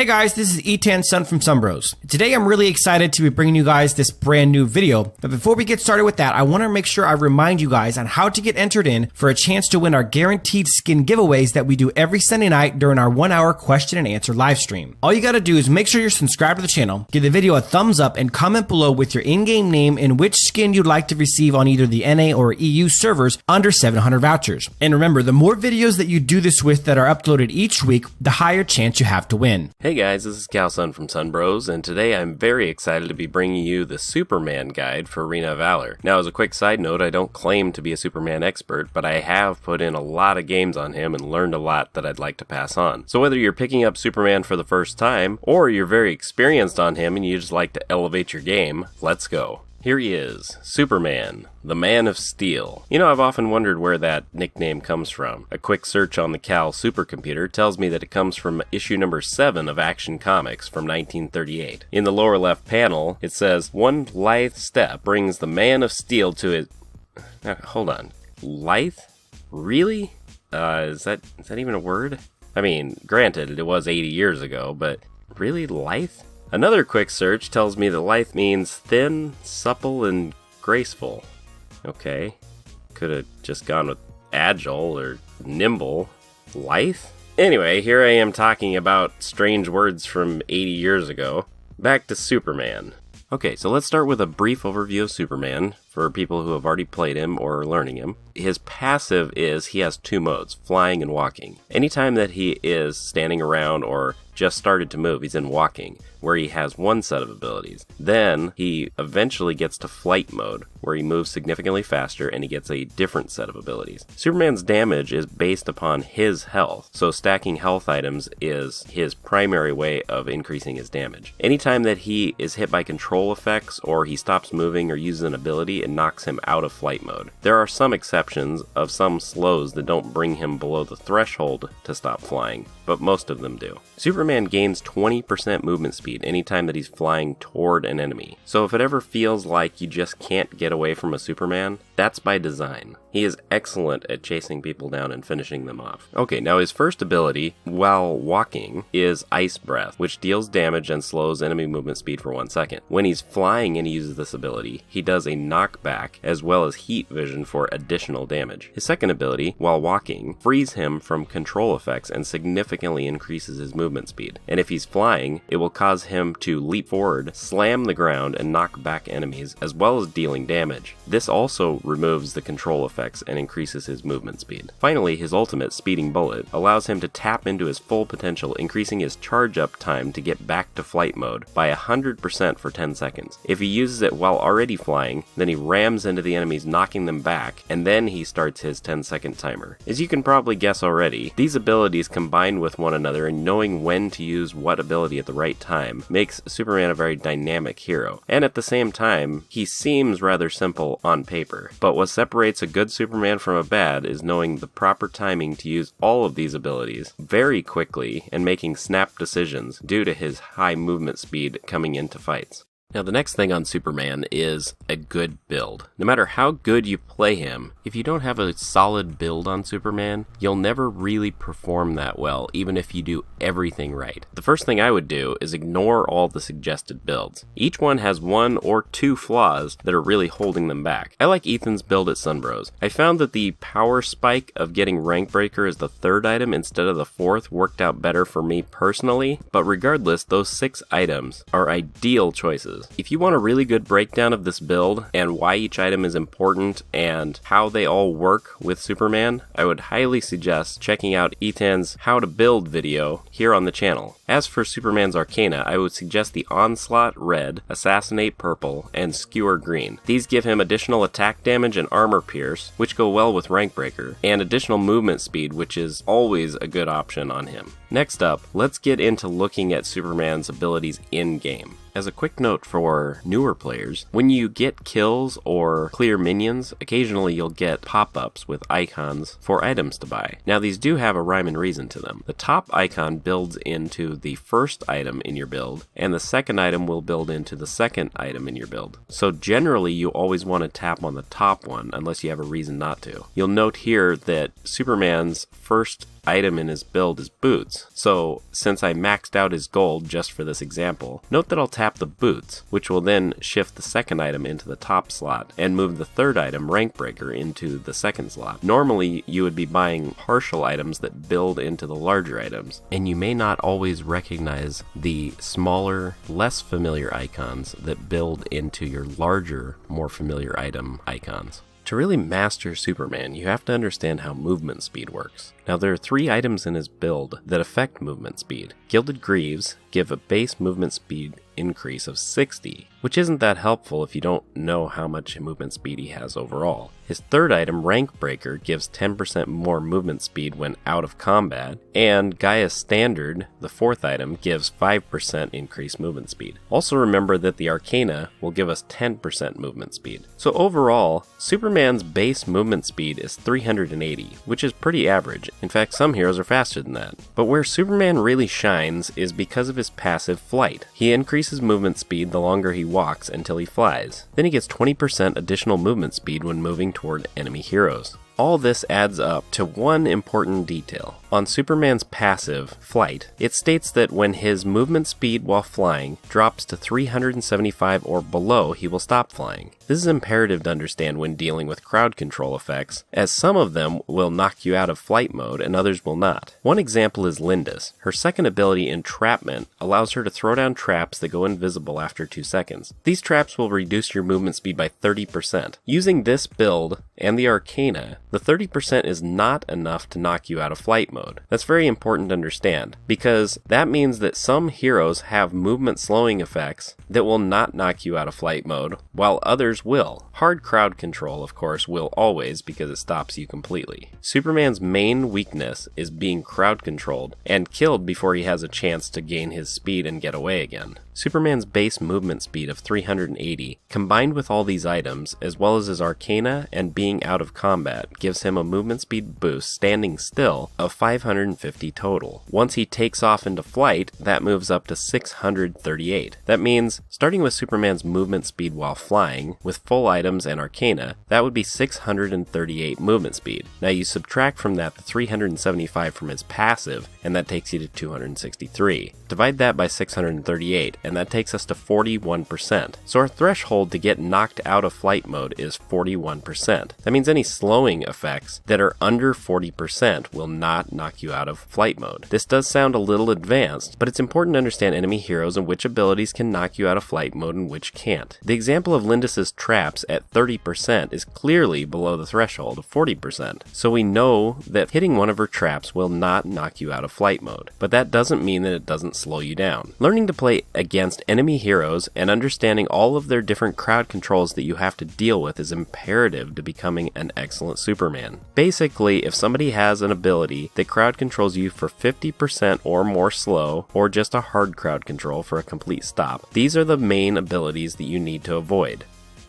Hey guys, this is Etan's son from Sunbros. Today I'm really excited to be bringing you guys this brand new video, but before we get started with that, I want to make sure I remind you guys on how to get entered in for a chance to win our guaranteed skin giveaways that we do every Sunday night during our 1-hour question and answer live stream. All you gotta do is make sure you're subscribed to the channel, give the video a thumbs up, and comment below with your in-game name and which skin you'd like to receive on either the NA or EU servers under 700 vouchers. And remember, the more videos that you do this with that are uploaded each week, the higher chance you have to win. Hey guys, this is Calsun from Sunbros, and today I'm very excited to be bringing you the Superman guide for Arena of Valor. Now, as a quick side note, I don't claim to be a Superman expert, but I have put in a lot of games on him and learned a lot that I'd like to pass on. So whether you're picking up Superman for the first time, or you're very experienced on him and you just like to elevate your game, let's go. Here he is, Superman, the Man of Steel. You know, I've often wondered where that nickname comes from. A quick search on the Cal supercomputer tells me that it comes from issue number 7 of Action Comics from 1938. In the lower left panel, it says, "One lithe step brings the Man of Steel to his..." Hold on. Lithe? Really? Is that even a word? I mean, granted, it was 80 years ago, but really lithe? Another quick search tells me that lithe means thin, supple, and graceful. Okay. Could have just gone with agile or nimble. Lithe? Anyway, here I am talking about strange words from 80 years ago. Back to Superman. Okay, so let's start with a brief overview of Superman for people who have already played him or are learning him. His passive is he has 2 modes, flying and walking. Anytime that he is standing around or just started to move, he's in walking, where he has 1 set of abilities. Then he eventually gets to flight mode, where he moves significantly faster and he gets a different set of abilities. Superman's damage is based upon his health, so stacking health items is his primary way of increasing his damage. Anytime that he is hit by control effects or he stops moving or uses an ability, it knocks him out of flight mode. There are some exceptions of some slows that don't bring him below the threshold to stop flying, but most of them do. Superman gains 20% movement speed anytime that he's flying toward an enemy. So if it ever feels like you just can't get away from a Superman, that's by design. He is excellent at chasing people down and finishing them off. Okay, now his first ability, while walking, is Ice Breath, which deals damage and slows enemy movement speed for 1 second. When he's flying and he uses this ability, he does a knockback as well as heat vision for additional damage. His second ability, while walking, frees him from control effects and significantly increases his movement speed. And if he's flying, it will cause him to leap forward, slam the ground, and knock back enemies, as well as dealing damage. This also removes the control effects and increases his movement speed. Finally, his ultimate, Speeding Bullet, allows him to tap into his full potential, increasing his charge-up time to get back to flight mode by 100% for 10 seconds. If he uses it while already flying, then he rams into the enemies, knocking them back, and then he starts his 10-second timer. As you can probably guess already, these abilities combine with one another, and knowing when to use what ability at the right time makes Superman a very dynamic hero. And at the same time, he seems rather simple on paper. But what separates a good Superman from a bad is knowing the proper timing to use all of these abilities very quickly and making snap decisions due to his high movement speed coming into fights. Now, the next thing on Superman is a good build. No matter how good you play him, if you don't have a solid build on Superman, you'll never really perform that well, even if you do everything right. The first thing I would do is ignore all the suggested builds. Each one has 1 or 2 flaws that are really holding them back. I like Ethan's build at Sunbros. I found that the power spike of getting Rank Breaker as the 3rd item instead of the 4th worked out better for me personally, but regardless, those 6 items are ideal choices. If you want a really good breakdown of this build and why each item is important and how they all work with Superman, I would highly suggest checking out Etan's How to Build video here on the channel. As for Superman's arcana, I would suggest the Onslaught Red, Assassinate Purple, and Skewer Green. These give him additional attack damage and armor pierce, which go well with Rank Breaker, and additional movement speed, which is always a good option on him. Next up, let's get into looking at Superman's abilities in-game. As a quick note for newer players, when you get kills or clear minions, occasionally you'll get pop-ups with icons for items to buy. Now these do have a rhyme and reason to them. The top icon builds into the first item in your build, and the second item will build into the second item in your build. So generally you always want to tap on the top one unless you have a reason not to. You'll note here that Superman's first item in his build is boots. So since I maxed out his gold just for this example, note that I'll tap the boots, which will then shift the second item into the top slot and move the third item, rank breaker, into the second slot. Normally you would be buying partial items that build into the larger items, and you may not always recognize the smaller, less familiar icons that build into your larger, more familiar item icons. To really master Superman, you have to understand how movement speed works. Now there are 3 items in his build that affect movement speed. Gilded Greaves give a base movement speed increase of 60, which isn't that helpful if you don't know how much movement speed he has overall. His third item, Rank Breaker, gives 10% more movement speed when out of combat, and Gaia's Standard, the fourth item, gives 5% increased movement speed. Also remember that the Arcana will give us 10% movement speed. So overall, Superman's base movement speed is 380, which is pretty average. In fact, some heroes are faster than that. But where Superman really shines is because of his passive flight. He increases movement speed the longer he walks until he flies. Then he gets 20% additional movement speed when moving toward enemy heroes. All this adds up to one important detail. On Superman's passive, Flight, it states that when his movement speed while flying drops to 375 or below, he will stop flying. This is imperative to understand when dealing with crowd control effects, as some of them will knock you out of flight mode and others will not. One example is Linda's. Her second ability, Entrapment, allows her to throw down traps that go invisible after 2 seconds. These traps will reduce your movement speed by 30%. Using this build and the Arcana, the 30% is not enough to knock you out of flight mode. That's very important to understand, because that means that some heroes have movement slowing effects that will not knock you out of flight mode, while others will. Hard crowd control, of course, will always, because it stops you completely. Superman's main weakness is being crowd controlled and killed before he has a chance to gain his speed and get away again. Superman's base movement speed of 380, combined with all these items, as well as his Arcana and being out of combat, gives him a movement speed boost standing still of 550 total. Once he takes off into flight, that moves up to 638. That means, starting with Superman's movement speed while flying, with full items and Arcana, that would be 638 movement speed. Now you subtract from that the 375 from his passive, and that takes you to 263. Divide that by 638, and that takes us to 41%. So our threshold to get knocked out of flight mode is 41%. That means any slowing effects that are under 40% will not knock you out of flight mode. This does sound a little advanced, but it's important to understand enemy heroes and which abilities can knock you out of flight mode and which can't. The example of Lindis's traps at 30% is clearly below the threshold of 40%. So we know that hitting one of her traps will not knock you out of flight mode, but that doesn't mean that it doesn't slow you down. Learning to play against enemy heroes and understanding all of their different crowd controls that you have to deal with is imperative to becoming an excellent Superman. Basically, if somebody has an ability that crowd controls you for 50% or more slow, or just a hard crowd control for a complete stop, these are the main abilities that you need to avoid.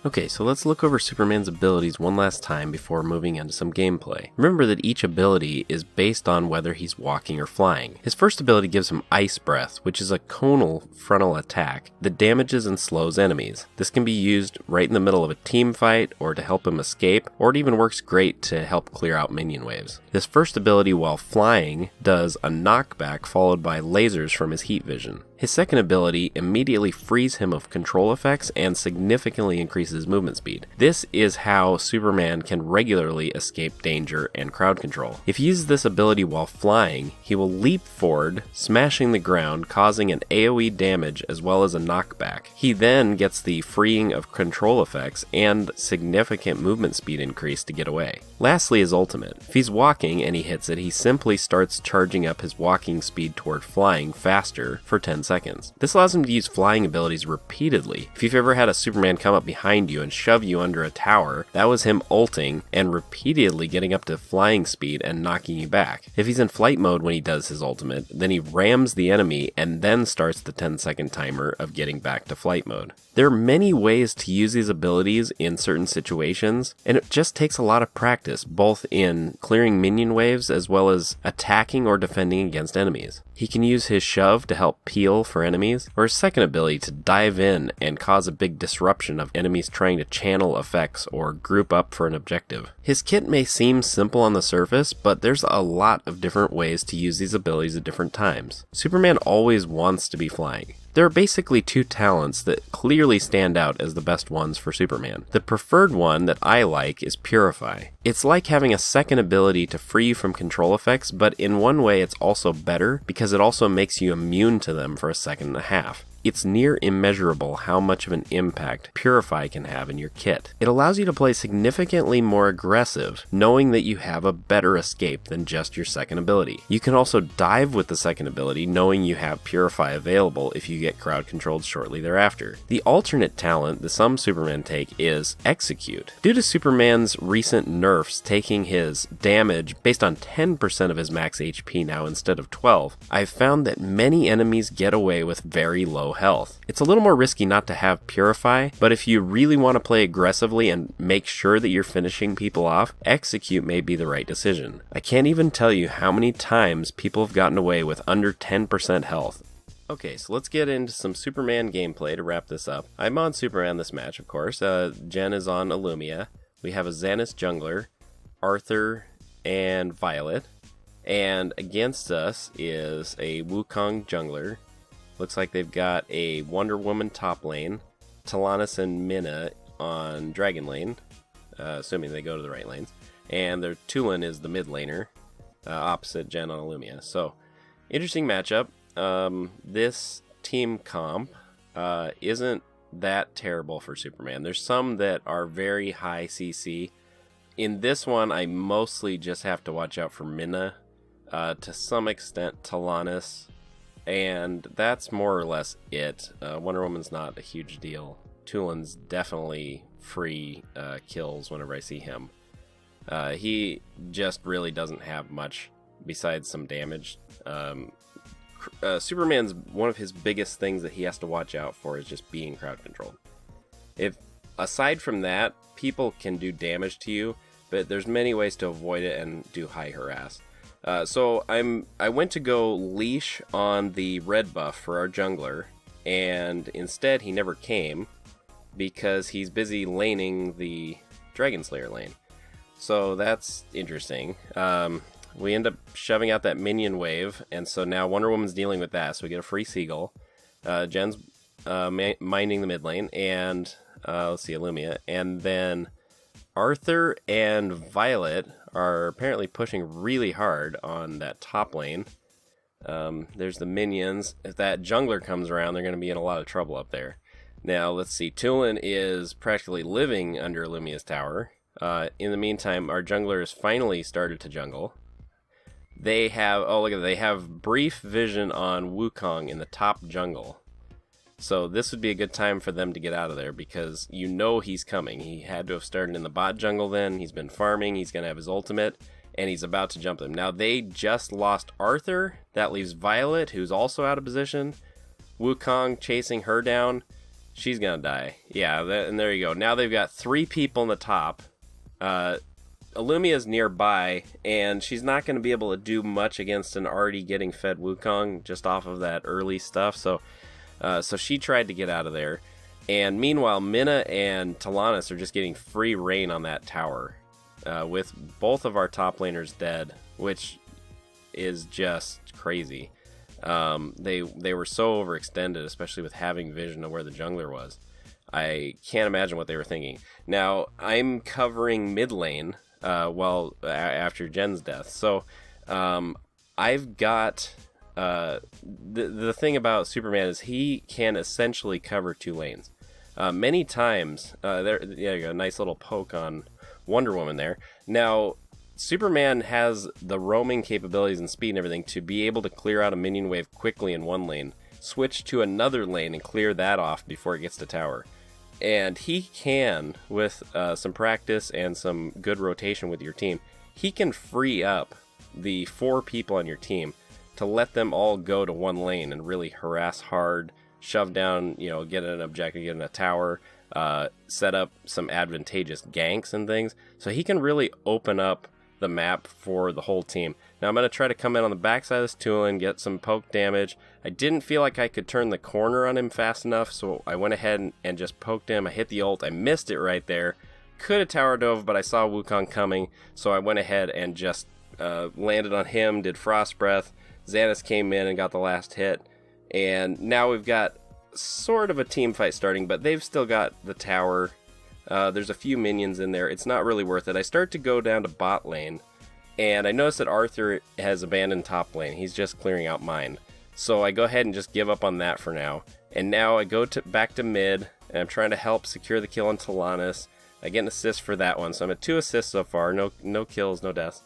Okay, so let's look over Superman's abilities one last time before moving into some gameplay. Remember that each ability is based on whether he's walking or flying. His first ability gives him Ice Breath, which is a conal frontal attack that damages and slows enemies. This can be used right in the middle of a team fight, or to help him escape, or it even works great to help clear out minion waves. His first ability while flying does a knockback followed by lasers from his heat vision. His second ability immediately frees him of control effects and significantly increases his movement speed. This is how Superman can regularly escape danger and crowd control. If he uses this ability while flying, he will leap forward, smashing the ground, causing an AoE damage as well as a knockback. He then gets the freeing of control effects and significant movement speed increase to get away. Lastly, his ultimate. If he's walking and he hits it, he simply starts charging up his walking speed toward flying faster for 10 seconds. seconds. This allows him to use flying abilities repeatedly. If you've ever had a Superman come up behind you and shove you under a tower, that was him ulting and repeatedly getting up to flying speed and knocking you back. If he's in flight mode when he does his ultimate, then he rams the enemy and then starts the 10-second timer of getting back to flight mode. There are many ways to use these abilities in certain situations, and it just takes a lot of practice, both in clearing minion waves as well as attacking or defending against enemies. He can use his shove to help peel for enemies, or his second ability to dive in and cause a big disruption of enemies trying to channel effects or group up for an objective. His kit may seem simple on the surface, but there's a lot of different ways to use these abilities at different times. Superman always wants to be flying. There are basically two talents that clearly stand out as the best ones for Superman. The preferred one that I like is Purify. It's like having a second ability to free you from control effects, but in one way it's also better because it also makes you immune to them for a second and a half. It's near immeasurable how much of an impact Purify can have in your kit. It allows you to play significantly more aggressive, knowing that you have a better escape than just your second ability. You can also dive with the second ability, knowing you have Purify available if you get crowd controlled shortly thereafter. The alternate talent that some Supermen take is Execute. Due to Superman's recent nerfs taking his damage based on 10% of his max HP now instead of 12, I've found that many enemies get away with very low health. It's a little more risky not to have Purify, but if you really want to play aggressively and make sure that you're finishing people off, Execute may be the right decision. I can't even tell you how many times people have gotten away with under 10% health. Okay, so let's get into some Superman gameplay to wrap this up. I'm on Superman this match, of course. Jen is on Illumia. We have a Xanis jungler, Arthur, and Violet. And against us is a Wukong jungler. Looks like they've got a Wonder Woman top lane, Talanis and Minna on Dragon lane, assuming they go to the right lanes, and their Tulin is the mid laner, opposite Jen on Illumia. So, interesting matchup. This team comp isn't that terrible for Superman. There's some that are very high CC. In this one, I mostly just have to watch out for Minna, to some extent Talanis, and that's more or less it. Wonder Woman's not a huge deal. Tulin's definitely free kills whenever I see him. He just really doesn't have much besides some damage. Superman's one of his biggest things that he has to watch out for is just being crowd controlled. If aside from that, people can do damage to you, but there's many ways to avoid it and do high harass. So I went to go leash on the red buff for our jungler, and instead he never came because he's busy laning the Dragon Slayer lane. So that's interesting. We end up shoving out that minion wave, and so now Wonder Woman's dealing with that, so we get a free Seagull. Jen's minding the mid lane, and let's see, Illumia, and then Arthur and Violet are apparently pushing really hard on that top lane. There's the minions. If that jungler comes around, they're going to be in a lot of trouble up there. Now, let's see. Tulin is practically living under Illumia's tower. In the meantime, our jungler has finally started to jungle. They have, oh, look at that. They have brief vision on Wukong in the top jungle. So this would be a good time for them to get out of there because you know he's coming. He had to have started in the bot jungle then. He's been farming. He's going to have his ultimate, and he's about to jump them. Now, they just lost Arthur. That leaves Violet, who's also out of position. Wukong chasing her down. She's going to die. Yeah, and there you go. Now they've got 3 people in the top. Illumia's nearby, and she's not going to be able to do much against an already getting fed Wukong just off of that early stuff. So she tried to get out of there. And meanwhile, Minna and Talanis are just getting free reign on that tower. With both of our top laners dead, which is just crazy. They were so overextended, especially with having vision of where the jungler was. I can't imagine what they were thinking. Now, I'm covering mid lane after Jen's death. So I've got... the thing about Superman is he can essentially cover 2 lanes. Many times, there you go, nice little poke on Wonder Woman there. Now, Superman has the roaming capabilities and speed and everything to be able to clear out a minion wave quickly in one lane. switch to another lane and clear that off before it gets to tower. And he can, with some practice and some good rotation with your team, he can free up the 4 people on your team to let them all go to one lane and really harass hard, shove down, get an objective, get in a tower, set up some advantageous ganks and things. So he can really open up the map for the whole team. Now I'm going to try to come in on the backside of this Tulin, get some poke damage. I didn't feel like I could turn the corner on him fast enough, so I went ahead and just poked him. I hit the ult. I missed it right there. Could have tower dove, but I saw Wukong coming, so I went ahead and just landed on him, did Frost Breath. Xanus came in and got the last hit. And now we've got sort of a team fight starting, but they've still got the tower. There's a few minions in there. It's not really worth it. I start to go down to bot lane, and I notice that Arthur has abandoned top lane. He's just clearing out mine. So I go ahead and just give up on that for now. And now I go back to mid, and I'm trying to help secure the kill on Talanis. I get an assist for that one, so I'm at 2 assists so far. No kills, no deaths.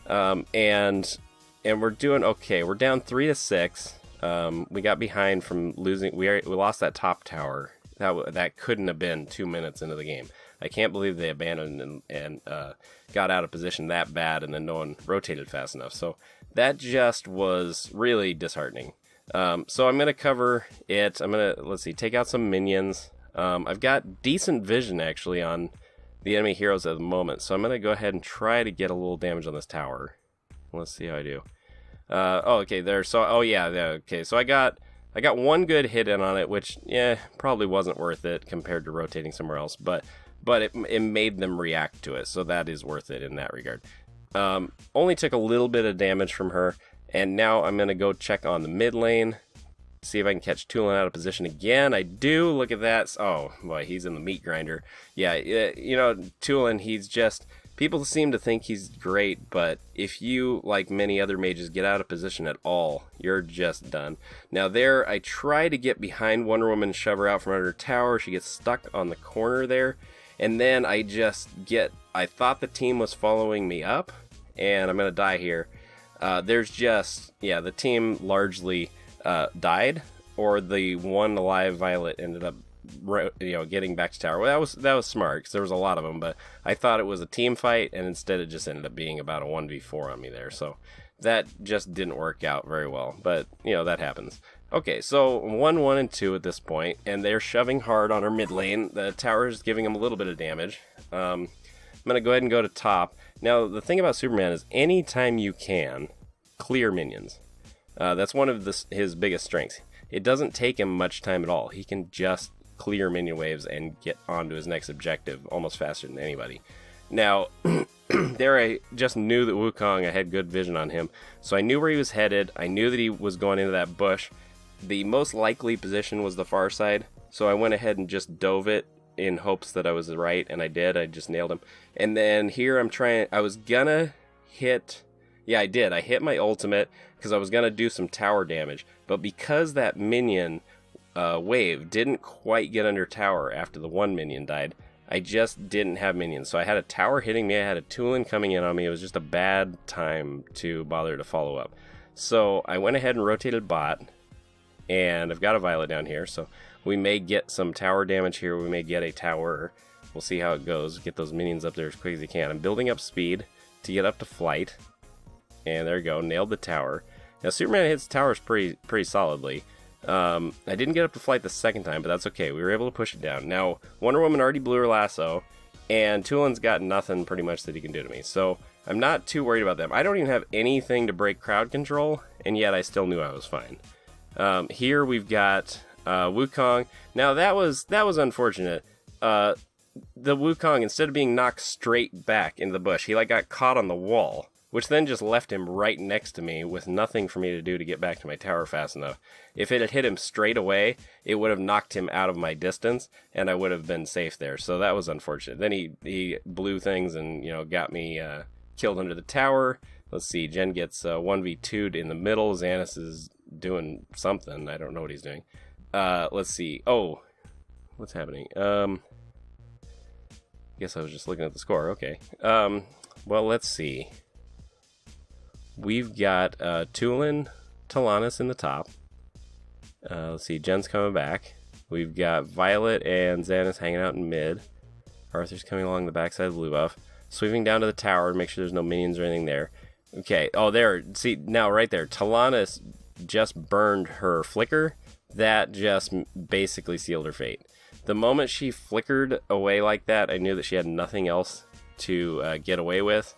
And we're doing okay. We're down 3-6. We got behind from losing. We lost that top tower. That couldn't have been 2 minutes into the game. I can't believe they abandoned and got out of position that bad, and then no one rotated fast enough. So that just was really disheartening. So I'm going to cover it. I'm going to, take out some minions. I've got decent vision, actually, on the enemy heroes at the moment. So I'm going to go ahead and try to get a little damage on this tower. Let's see how I do. Okay, there. So, okay. So I got one good hit in on it, which, probably wasn't worth it compared to rotating somewhere else, but it made them react to it, so that is worth it in that regard. Only took a little bit of damage from her, and now I'm going to go check on the mid lane, see if I can catch Tulin out of position again. I do. Look at that. Oh, boy, he's in the meat grinder. Yeah, Tulin, he's just... People seem to think he's great, but if you, like many other mages, get out of position at all, you're just done. Now there, I try to get behind Wonder Woman and shove her out from under her tower. She gets stuck on the corner there, and then I thought the team was following me up, and I'm going to die here. The team largely died, or the one alive Violet ended up getting back to tower. Well, that was smart, because there was a lot of them, but I thought it was a team fight, and instead it just ended up being about a 1v4 on me there, so that just didn't work out very well, but, that happens. Okay, so 1, 1, and 2 at this point, and they're shoving hard on our mid lane. The tower is giving them a little bit of damage. I'm going to go ahead and go to top. Now, the thing about Superman is anytime you can, clear minions. That's one of his biggest strengths. It doesn't take him much time at all. He can just clear minion waves and get onto his next objective almost faster than anybody. Now, there I just knew that Wukong, I had good vision on him, so I knew where he was headed. I knew that he was going into that bush. The most likely position was the far side, so I went ahead and just dove it in hopes that I was right, and I did. I just nailed him. And then here I was gonna hit... Yeah, I did. I hit my ultimate because I was gonna do some tower damage, but because that minion wave didn't quite get under tower after the one minion died, I just didn't have minions. So I had a tower hitting me, I had a Tulin coming in on me. It was just a bad time to bother to follow up. So I went ahead and rotated bot, and I've got a Violet down here, so we may get some tower damage here. We may get a tower. We'll see how it goes. Get those minions up there as quick as you can. I'm building up speed to get up to flight, and there we go, nailed the tower. Now Superman hits towers pretty solidly. I didn't get up to flight the second time, but that's okay. We were able to push it down. Now, Wonder Woman already blew her lasso, and Tulin's got nothing pretty much that he can do to me. So I'm not too worried about them. I don't even have anything to break crowd control, and yet I still knew I was fine. Here we've got Wukong. Now that was unfortunate. The Wukong, instead of being knocked straight back into the bush, he got caught on the wall, which then just left him right next to me with nothing for me to do to get back to my tower fast enough. If it had hit him straight away, it would have knocked him out of my distance, and I would have been safe there. So that was unfortunate. Then he blew things and, got me killed under the tower. Let's see, Jen gets 1v2'd in the middle. Xanus is doing something. I don't know what he's doing. Let's see. Oh, what's happening? Guess I was just looking at the score. Okay. Well, let's see. We've got Tulin, Talanis in the top. Let's see, Jen's coming back. We've got Violet and Xanis hanging out in mid. Arthur's coming along the backside of the blue buff. Sweeping down to the tower to make sure there's no minions or anything there. Okay, oh there, see, now right there, Talanis just burned her flicker. That just basically sealed her fate. The moment she flickered away like that, I knew that she had nothing else to get away with,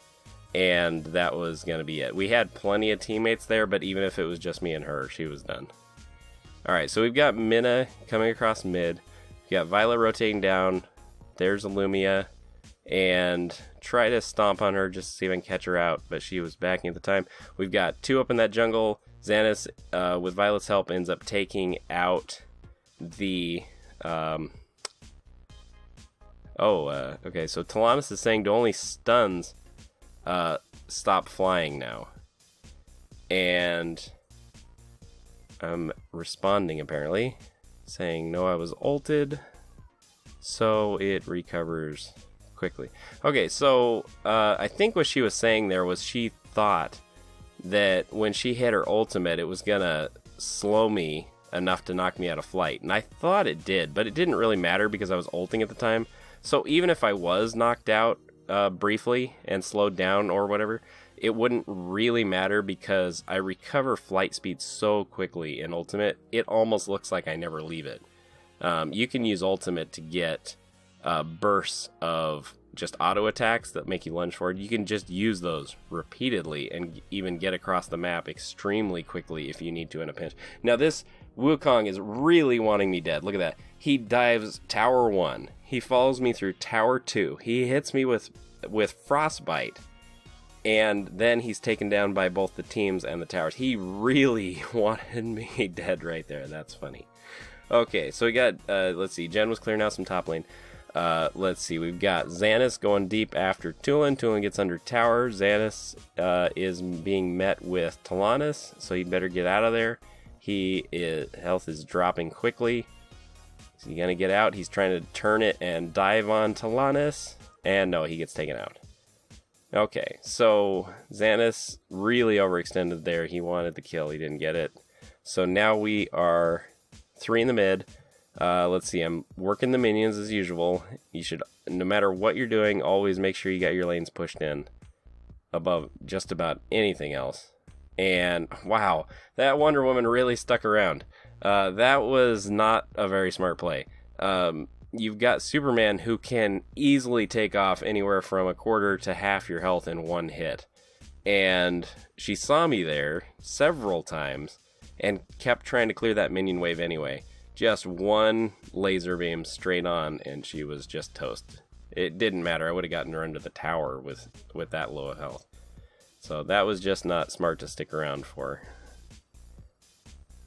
and that was going to be it. We had plenty of teammates there, but even if it was just me and her, she was done. Alright, so we've got Minna coming across mid. We've got Violet rotating down. There's Illumia. And try to stomp on her just to see if I can catch her out, but she was backing at the time. We've got 2 up in that jungle. Xanis, with Violet's help, ends up taking out the... okay, so Talanis is saying to only stuns stop flying now. And I'm responding, apparently, saying, no, I was ulted, so it recovers quickly. Okay, so I think what she was saying there was she thought that when she hit her ultimate, it was gonna slow me enough to knock me out of flight, and I thought it did, but it didn't really matter because I was ulting at the time. So even if I was knocked out briefly and slowed down or whatever, it wouldn't really matter because I recover flight speed so quickly in ultimate, it almost looks like I never leave it. You can use ultimate to get bursts of just auto attacks that make you lunge forward. You can just use those repeatedly and even get across the map extremely quickly if you need to in a pinch. Now this Wukong is really wanting me dead. Look at that. He dives tower 1. He follows me through tower 2. He hits me with frostbite. And then he's taken down by both the teams and the towers. He really wanted me dead right there. That's funny. Okay, so we got, let's see, Jen was clearing out some top lane. Let's see, we've got Xanis going deep after Tulin. Tulin gets under tower. Xanis is being met with Talanis, so he'd better get out of there. Health is dropping quickly. Is he going to get out? He's trying to turn it and dive on Talanis. And no, he gets taken out. Okay, so Xanis really overextended there. He wanted the kill. He didn't get it. So now we are 3 in the mid. Let's see, I'm working the minions as usual. You should, no matter what you're doing, always make sure you got your lanes pushed in above just about anything else. And wow, that Wonder Woman really stuck around. That was not a very smart play. You've got Superman who can easily take off anywhere from a quarter to half your health in one hit. And she saw me there several times and kept trying to clear that minion wave anyway. Just one laser beam straight on, and she was just toast. It didn't matter. I would have gotten her under the tower with that low of health. So that was just not smart to stick around for.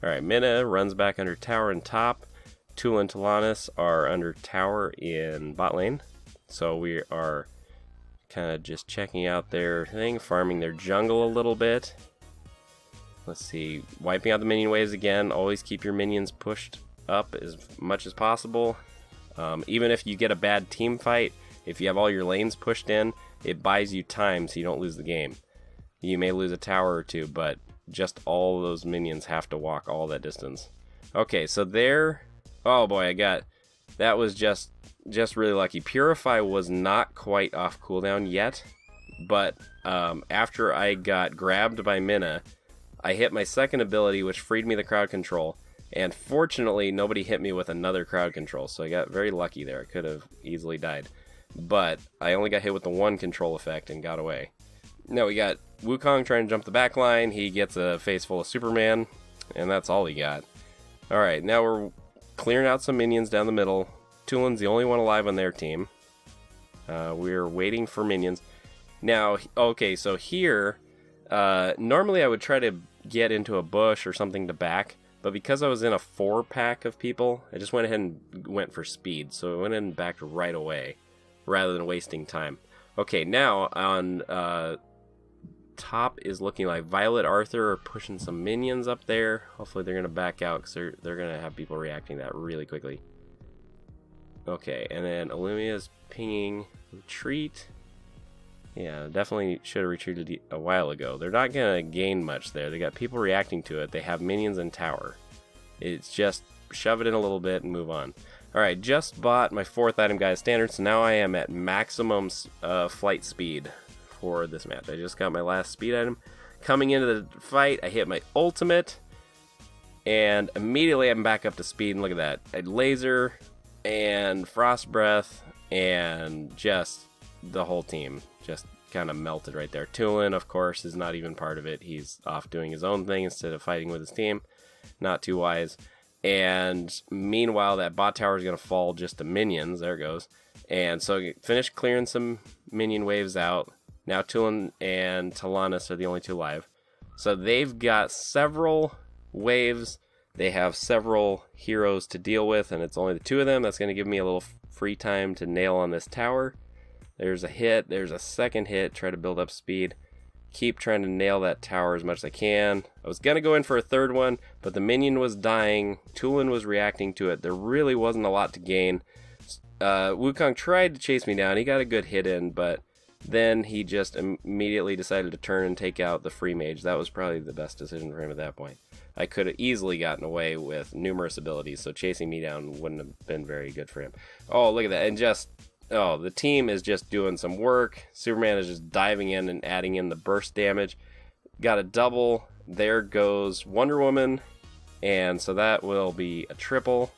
Alright, Minna runs back under tower and top. Tul and Talanis are under tower in bot lane. So we are kind of just checking out their thing, farming their jungle a little bit. Let's see, wiping out the minion waves again. Always keep your minions pushed up as much as possible. Even if you get a bad team fight, if you have all your lanes pushed in, it buys you time so you don't lose the game. You may lose a tower or two, but just all those minions have to walk all that distance. Okay, so there, oh boy, that was just really lucky. Purify was not quite off cooldown yet, but after I got grabbed by Minna, I hit my second ability, which freed me the crowd control. And fortunately, nobody hit me with another crowd control, so I got very lucky there. I could have easily died. But I only got hit with the one control effect and got away. Now we got Wukong trying to jump the back line. He gets a face full of Superman, and that's all he got. Alright, now we're clearing out some minions down the middle. Tulin's the only one alive on their team. We're waiting for minions. Now, okay, so here, normally I would try to get into a bush or something to back. But because I was in a 4-pack of people, I just went ahead and went for speed. So I went in and backed right away, rather than wasting time. Okay, now on top is looking like Violet, Arthur are pushing some minions up there. Hopefully they're going to back out because they're going to have people reacting to that really quickly. Okay, and then Illumia's pinging retreat. Yeah, definitely should have retreated a while ago. They're not going to gain much there. They got people reacting to it. They have minions and tower. It's just shove it in a little bit and move on. Alright, just bought my 4th item, guys, standard, so now I am at maximum flight speed for this match. I just got my last speed item. Coming into the fight, I hit my ultimate, and immediately I'm back up to speed, and look at that. I had laser, and frost breath, and just the whole team just kind of melted right there. Tulin, of course, is not even part of it. He's off doing his own thing instead of fighting with his team. Not too wise. And meanwhile, that bot tower is going to fall just to minions. There it goes. And so finished clearing some minion waves out. Now Tulin and Talanis are the only 2 live. So they've got several waves. They have several heroes to deal with, and it's only the 2 of them. That's going to give me a little free time to nail on this tower. There's a hit. There's a second hit. Try to build up speed. Keep trying to nail that tower as much as I can. I was going to go in for a 3rd one, but the minion was dying. Tulin was reacting to it. There really wasn't a lot to gain. Wukong tried to chase me down. He got a good hit in, but then he just immediately decided to turn and take out the free mage. That was probably the best decision for him at that point. I could have easily gotten away with numerous abilities, so chasing me down wouldn't have been very good for him. Oh, look at that. And just, oh, the team is just doing some work. Superman is just diving in and adding in the burst damage. Got a double. There goes Wonder Woman. And so that will be a triple.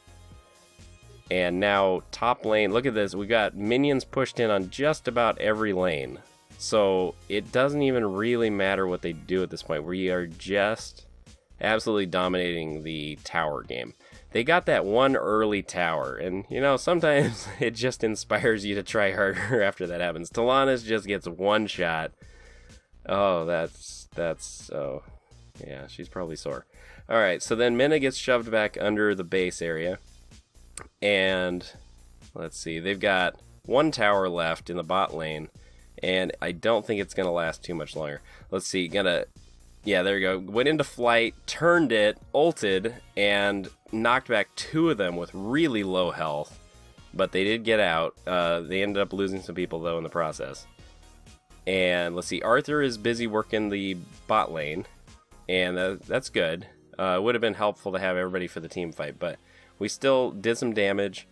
And now top lane, look at this, we got minions pushed in on just about every lane. So it doesn't even really matter what they do at this point. We are just absolutely dominating the tower game. They got that one early tower, and you know, sometimes it just inspires you to try harder after that happens. Talanis just gets one shot. Oh, oh, yeah, she's probably sore. Alright, so then Minna gets shoved back under the base area. And let's see, they've got 1 tower left in the bot lane, and I don't think it's going to last too much longer. Let's see, yeah, there you go. Went into flight, turned it, ulted, and knocked back 2 of them with really low health. But they did get out. They ended up losing some people, though, in the process. And let's see, Arthur is busy working the bot lane, and that's good. It would have been helpful to have everybody for the team fight, but we still did some damage.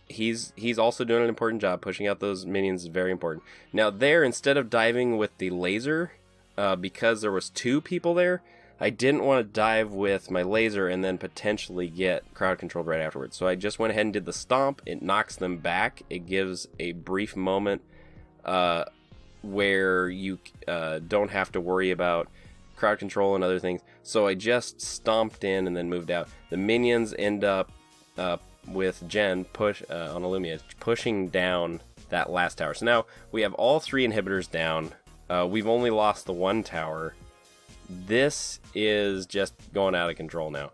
He's also doing an important job. Pushing out those minions is very important. Now there, instead of diving with the laser, because there was 2 people there, I didn't want to dive with my laser and then potentially get crowd controlled right afterwards. So I just went ahead and did the stomp. It knocks them back. It gives a brief moment where you don't have to worry about crowd control and other things. So I just stomped in and then moved out. The minions end up with Jen on Illumia pushing down that last tower. So now we have all 3 inhibitors down. We've only lost the 1 tower. This is just going out of control now.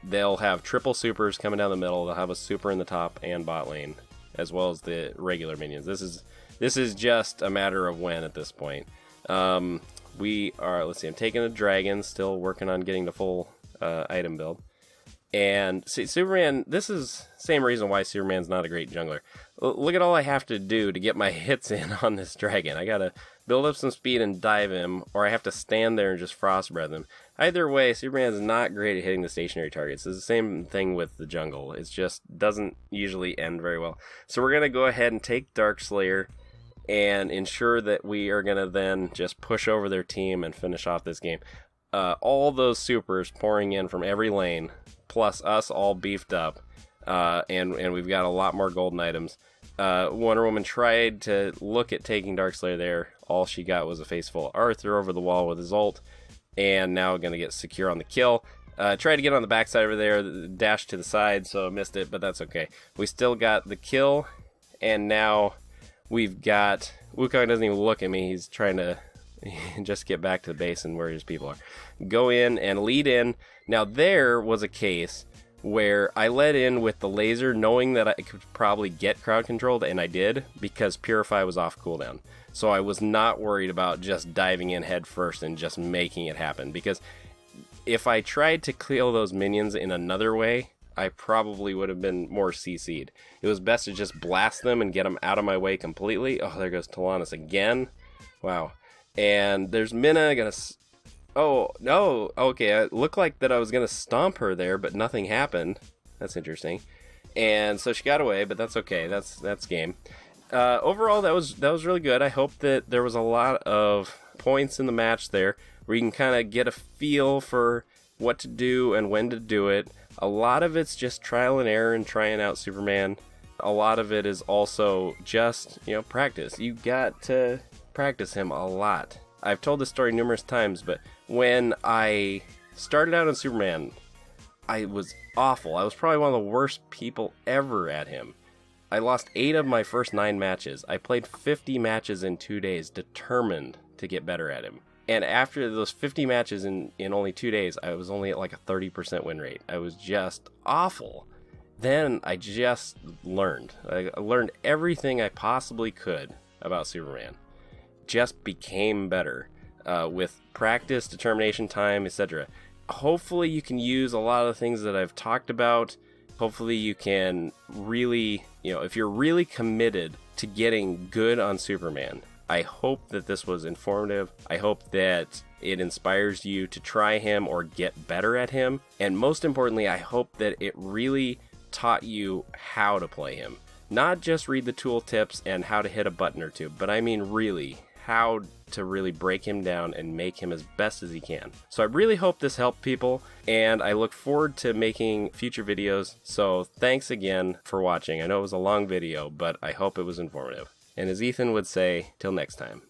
They'll have triple supers coming down the middle. They'll have a super in the top and bot lane, as well as the regular minions. This is just a matter of when at this point. We are, let's see, I'm taking a dragon, still working on getting the full item build. And see, Superman, this is same reason why Superman's not a great jungler. Look at all I have to do to get my hits in on this dragon. I gotta build up some speed and dive him, or I have to stand there and just frost breath him. Either way, Superman's not great at hitting the stationary targets. It's the same thing with the jungle. It just doesn't usually end very well. So we're gonna go ahead and take Darkslayer and ensure that we are gonna then just push over their team and finish off this game. All those supers pouring in from every lane, plus us all beefed up, and we've got a lot more golden items. Wonder Woman tried to look at taking Darkslayer there. All she got was a face full of Arthur over the wall with his ult, and now going to get secure on the kill. Tried to get on the backside over there, dash to the side, so I missed it, but that's okay. We still got the kill, and now we've got... Wukong doesn't even look at me. He's trying to just get back to the base and where his people are. Go in and lead in. Now there was a case where I led in with the laser knowing that I could probably get crowd controlled, and I did, because Purify was off cooldown. So I was not worried about just diving in head first and just making it happen, because if I tried to kill those minions in another way, I probably would have been more CC'd. It was best to just blast them and get them out of my way completely. Oh, there goes Talanis again. Wow. And there's Minna gonna Oh, no. Okay, it looked like that I was going to stomp her there, but nothing happened. That's interesting. And so she got away, but that's okay. That's game. Overall, that was really good. I hope that there was a lot of points in the match there where you can kind of get a feel for what to do and when to do it. A lot of it's just trial and error and trying out Superman. A lot of it is also just, practice. You got to practice him a lot. I've told this story numerous times, but when I started out on Superman, I was awful. I was probably one of the worst people ever at him. I lost 8 of my first 9 matches. I played 50 matches in 2 days, determined to get better at him. And after those 50 matches in only 2 days, I was only at like a 30% win rate. I was just awful. Then I just learned. I learned everything I possibly could about Superman. Just became better with practice, determination, time, etc. Hopefully you can use a lot of the things that I've talked about. Hopefully you can really, if you're really committed to getting good on Superman, I hope that this was informative. I hope that it inspires you to try him or get better at him. And most importantly, I hope that it really taught you how to play him. Not just read the tool tips and how to hit a button or two, but I mean really how to really break him down and make him as best as he can. So I really hope this helped people, and I look forward to making future videos. So thanks again for watching. I know it was a long video, but I hope it was informative. And as Ethan would say, till next time.